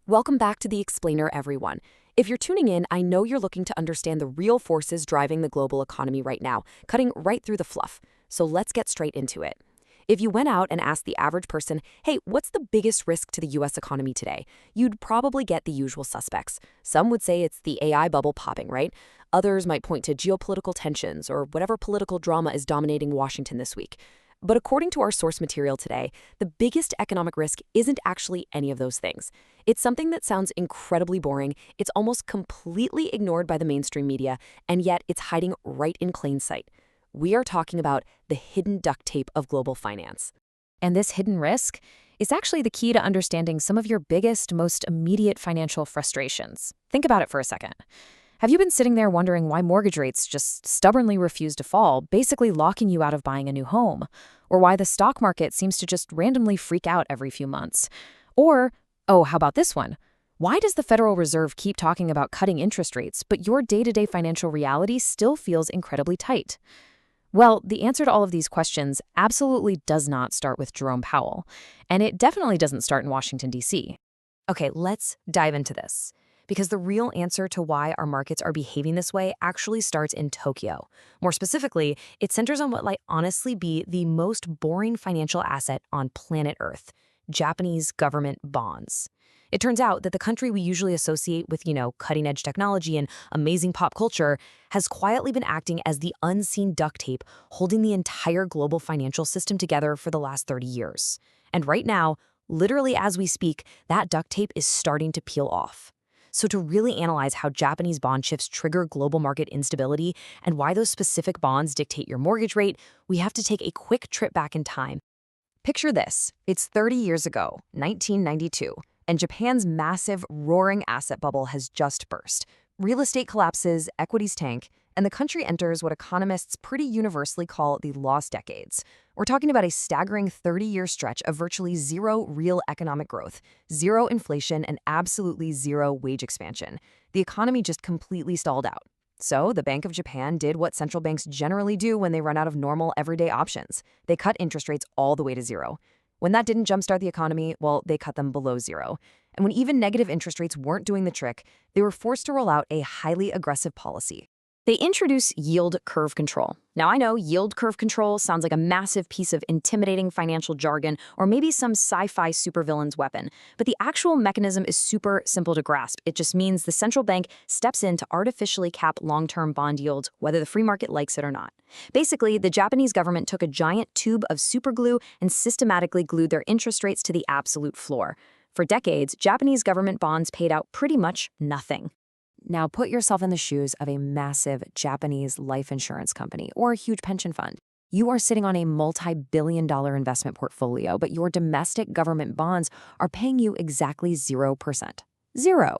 Welcome back to The Explainer, everyone. If you're tuning in, I know you're looking to understand the real forces driving the global economy right now, cutting right through the fluff. So let's get straight into it. If you went out and asked the average person, hey, what's the biggest risk to the US economy today? You'd probably get the usual suspects. Some would say it's the AI bubble popping, right? Others might point to geopolitical tensions or whatever political drama is dominating Washington this week. But according to our source material today, the biggest economic risk isn't actually any of those things. It's something that sounds incredibly boring, it's almost completely ignored by the mainstream media, and yet it's hiding right in plain sight. We are talking about the hidden duct tape of global finance. And this hidden risk is actually the key to understanding some of your biggest, most immediate financial frustrations. Think about it for a second. Have you been sitting there wondering why mortgage rates just stubbornly refuse to fall, basically locking you out of buying a new home? Or why the stock market seems to just randomly freak out every few months? Or, oh, how about this one? Why does the Federal Reserve keep talking about cutting interest rates, but your day-to-day financial reality still feels incredibly tight? Well, the answer to all of these questions absolutely does not start with Jerome Powell, and it definitely doesn't start in Washington, D.C. Okay, let's dive into this. Because the real answer to why our markets are behaving this way actually starts in Tokyo. More specifically, it centers on what might honestly be the most boring financial asset on planet Earth: Japanese government bonds. It turns out that the country we usually associate with, cutting-edge technology and amazing pop culture has quietly been acting as the unseen duct tape holding the entire global financial system together for the last 30 years. And right now, literally as we speak, that duct tape is starting to peel off. So to really analyze how Japanese bond shifts trigger global market instability and why those specific bonds dictate your mortgage rate, we have to take a quick trip back in time. Picture this. It's 30 years ago, 1992, and Japan's massive, roaring asset bubble has just burst. Real estate collapses, equities tank, and the country enters what economists pretty universally call the lost decades. We're talking about a staggering 30-year stretch of virtually zero real economic growth, zero inflation, and absolutely zero wage expansion. The economy just completely stalled out. So the Bank of Japan did what central banks generally do when they run out of normal, everyday options. They cut interest rates all the way to zero. When that didn't jumpstart the economy, well, they cut them below zero. And when even negative interest rates weren't doing the trick, they were forced to roll out a highly aggressive policy. They introduce yield curve control. Now, I know yield curve control sounds like a massive piece of intimidating financial jargon or maybe some sci-fi supervillain's weapon, but the actual mechanism is super simple to grasp. It just means the central bank steps in to artificially cap long-term bond yields, whether the free market likes it or not. Basically, the Japanese government took a giant tube of superglue and systematically glued their interest rates to the absolute floor. For decades, Japanese government bonds paid out pretty much nothing. Now put yourself in the shoes of a massive Japanese life insurance company or a huge pension fund. You are sitting on a multi-billion-dollar investment portfolio, but your domestic government bonds are paying you exactly 0%. Zero.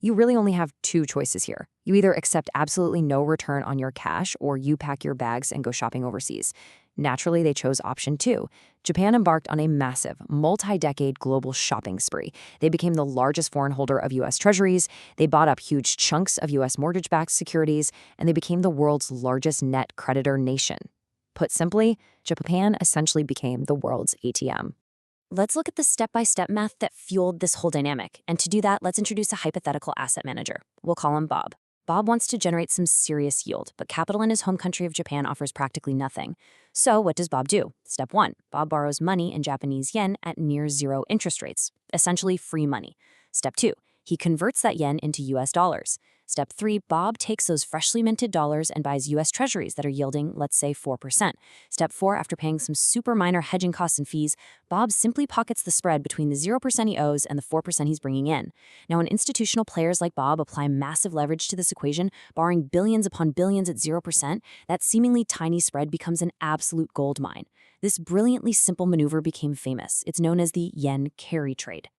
You really only have two choices here. You either accept absolutely no return on your cash or you pack your bags and go shopping overseas. Naturally, they chose option two. Japan embarked on a massive, multi-decade global shopping spree. They became the largest foreign holder of U.S. treasuries, they bought up huge chunks of U.S. mortgage-backed securities, and they became the world's largest net creditor nation. Put simply, Japan essentially became the world's ATM. Let's look at the step-by-step math that fueled this whole dynamic. And to do that, let's introduce a hypothetical asset manager. We'll call him Bob. Bob wants to generate some serious yield, but capital in his home country of Japan offers practically nothing. So what does Bob do? Step 1, Bob borrows money in Japanese yen at near zero interest rates, essentially free money. Step 2, he converts that yen into US dollars. Step 3, Bob takes those freshly minted dollars and buys US treasuries that are yielding, let's say, 4%. Step 4, after paying some super minor hedging costs and fees, Bob simply pockets the spread between the 0% he owes and the 4% he's bringing in. Now, when institutional players like Bob apply massive leverage to this equation, borrowing billions upon billions at 0%, that seemingly tiny spread becomes an absolute gold mine. This brilliantly simple maneuver became famous. It's known as the yen carry trade.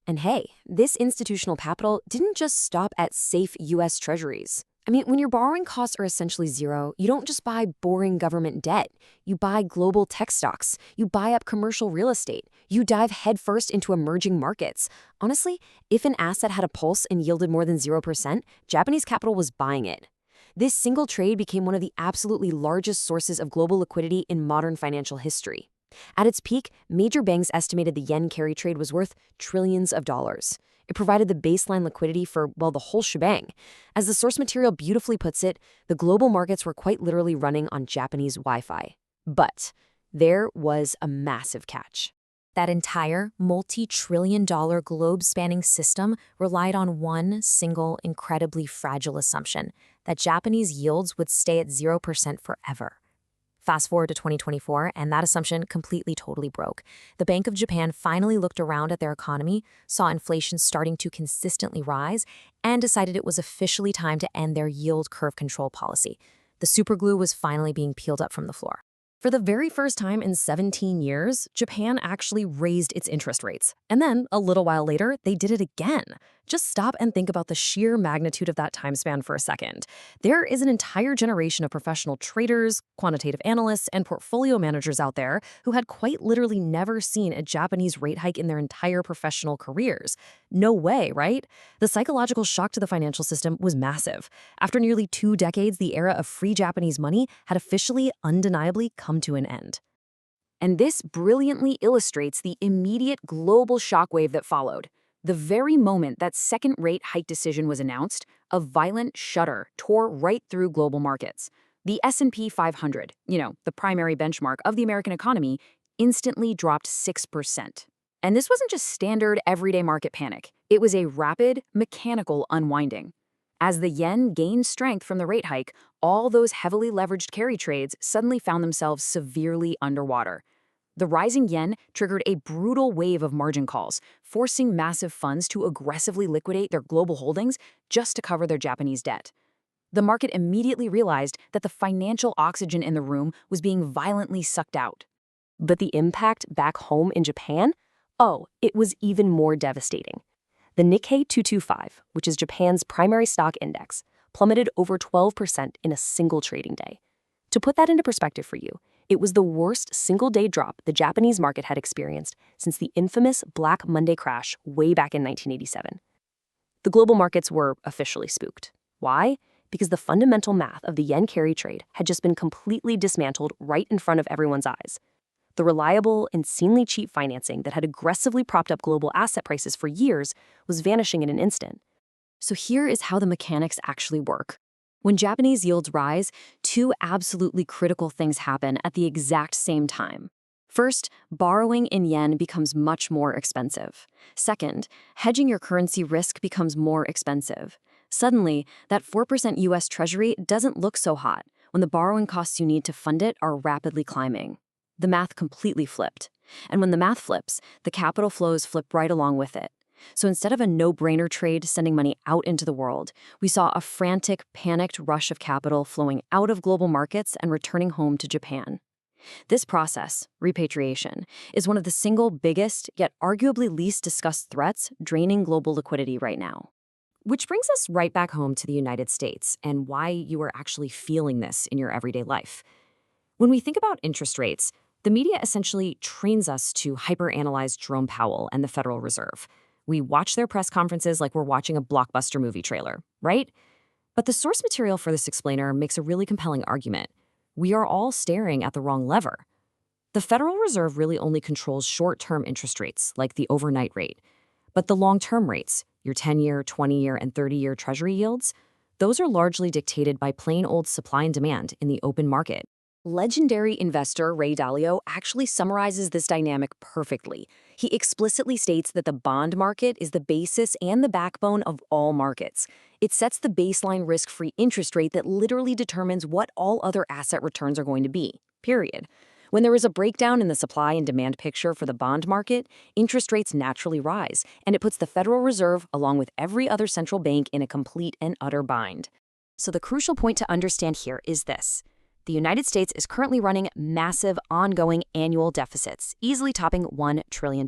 And hey, this institutional capital didn't just stop at safe U.S. treasuries. I mean, when your borrowing costs are essentially zero, you don't just buy boring government debt. You buy global tech stocks. You buy up commercial real estate. You dive headfirst into emerging markets. Honestly, if an asset had a pulse and yielded more than 0%, Japanese capital was buying it. This single trade became one of the absolutely largest sources of global liquidity in modern financial history. At its peak, major banks estimated the yen carry trade was worth trillions of dollars. It provided the baseline liquidity for, well, the whole shebang. As the source material beautifully puts it, the global markets were quite literally running on Japanese Wi-Fi. But there was a massive catch. That entire multi-trillion-dollar globe-spanning system relied on one single, incredibly fragile assumption, that Japanese yields would stay at 0% forever. Fast forward to 2024, and that assumption completely totally broke. The Bank of Japan finally looked around at their economy, saw inflation starting to consistently rise, and decided it was officially time to end their yield curve control policy. The superglue was finally being peeled up from the floor. For the very first time in 17 years, Japan actually raised its interest rates. And then, a little while later, they did it again. Just stop and think about the sheer magnitude of that time span for a second. There is an entire generation of professional traders, quantitative analysts, and portfolio managers out there who had quite literally never seen a Japanese rate hike in their entire professional careers. No way, right? The psychological shock to the financial system was massive. After nearly 2 decades, the era of free Japanese money had officially, undeniably come to an end. And this brilliantly illustrates the immediate global shockwave that followed. The very moment that second rate hike decision was announced, a violent shudder tore right through global markets. The S&P 500, the primary benchmark of the American economy, instantly dropped 6%. And this wasn't just standard everyday market panic. It was a rapid, mechanical unwinding. As the yen gained strength from the rate hike, all those heavily leveraged carry trades suddenly found themselves severely underwater. The rising yen triggered a brutal wave of margin calls, forcing massive funds to aggressively liquidate their global holdings just to cover their Japanese debt. The market immediately realized that the financial oxygen in the room was being violently sucked out. But the impact back home in Japan? Oh, it was even more devastating. The Nikkei 225, which is Japan's primary stock index, plummeted over 12% in a single trading day. To put that into perspective for you, it was the worst single-day drop the Japanese market had experienced since the infamous Black Monday crash way back in 1987. The global markets were officially spooked. Why? Because the fundamental math of the yen carry trade had just been completely dismantled right in front of everyone's eyes. The reliable, insanely cheap financing that had aggressively propped up global asset prices for years was vanishing in an instant. So here is how the mechanics actually work. When Japanese yields rise, 2 absolutely critical things happen at the exact same time. First, borrowing in yen becomes much more expensive. Second, hedging your currency risk becomes more expensive. Suddenly, that 4% US Treasury doesn't look so hot when the borrowing costs you need to fund it are rapidly climbing. The math completely flipped. And when the math flips, the capital flows flip right along with it. So instead of a no-brainer trade sending money out into the world, we saw a frantic, panicked rush of capital flowing out of global markets and returning home to Japan. This process, repatriation, is one of the single biggest, yet arguably least discussed threats draining global liquidity right now. Which brings us right back home to the United States and why you are actually feeling this in your everyday life. When we think about interest rates, the media essentially trains us to hyperanalyze Jerome Powell and the Federal Reserve. We watch their press conferences like we're watching a blockbuster movie trailer, right? But the source material for this explainer makes a really compelling argument. We are all staring at the wrong lever. The Federal Reserve really only controls short-term interest rates, like the overnight rate. But the long-term rates, your 10-year, 20-year, and 30-year Treasury yields, those are largely dictated by plain old supply and demand in the open market. Legendary investor Ray Dalio actually summarizes this dynamic perfectly. He explicitly states that the bond market is the basis and the backbone of all markets. It sets the baseline risk-free interest rate that literally determines what all other asset returns are going to be, period. When there is a breakdown in the supply and demand picture for the bond market, interest rates naturally rise, and it puts the Federal Reserve, along with every other central bank, in a complete and utter bind. So the crucial point to understand here is this. The United States is currently running massive, ongoing annual deficits, easily topping $1 trillion.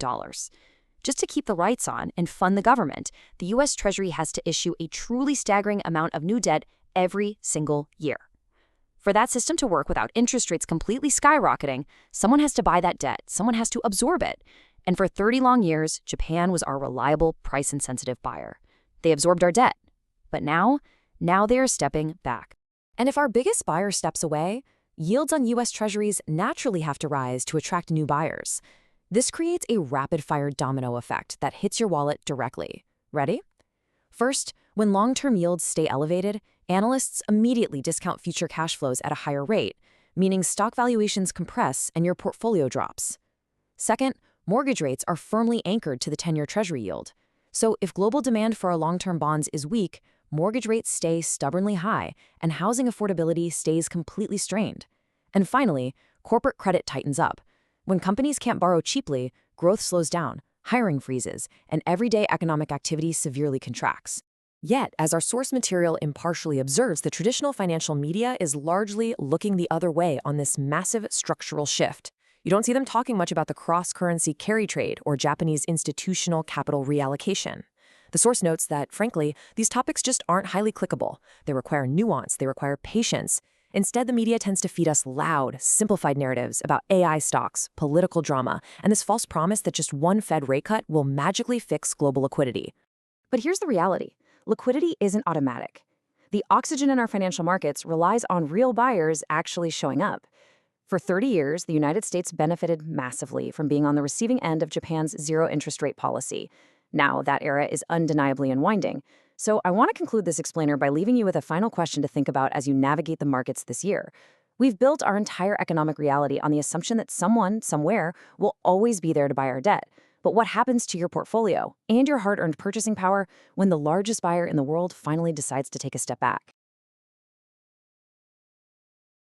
Just to keep the lights on and fund the government, the U.S. Treasury has to issue a truly staggering amount of new debt every single year. For that system to work without interest rates completely skyrocketing, someone has to buy that debt, someone has to absorb it. And for 30 long years, Japan was our reliable, price-insensitive buyer. They absorbed our debt. But now they are stepping back. And if our biggest buyer steps away, yields on U.S. Treasuries naturally have to rise to attract new buyers. This creates a rapid-fire domino effect that hits your wallet directly. Ready? First, when long-term yields stay elevated, analysts immediately discount future cash flows at a higher rate, meaning stock valuations compress and your portfolio drops. Second, mortgage rates are firmly anchored to the 10-year Treasury yield. So if global demand for our long-term bonds is weak, mortgage rates stay stubbornly high, and housing affordability stays completely strained. And finally, corporate credit tightens up. When companies can't borrow cheaply, growth slows down, hiring freezes, and everyday economic activity severely contracts. Yet, as our source material impartially observes, the traditional financial media is largely looking the other way on this massive structural shift. You don't see them talking much about the cross-currency carry trade or Japanese institutional capital reallocation. The source notes that, frankly, these topics just aren't highly clickable. They require nuance, they require patience. Instead, the media tends to feed us loud, simplified narratives about AI stocks, political drama, and this false promise that just one Fed rate cut will magically fix global liquidity. But here's the reality. Liquidity isn't automatic. The oxygen in our financial markets relies on real buyers actually showing up. For 30 years, the United States benefited massively from being on the receiving end of Japan's zero interest rate policy. Now, that era is undeniably unwinding. So I want to conclude this explainer by leaving you with a final question to think about as you navigate the markets this year. We've built our entire economic reality on the assumption that someone, somewhere, will always be there to buy our debt. But what happens to your portfolio and your hard-earned purchasing power when the largest buyer in the world finally decides to take a step back?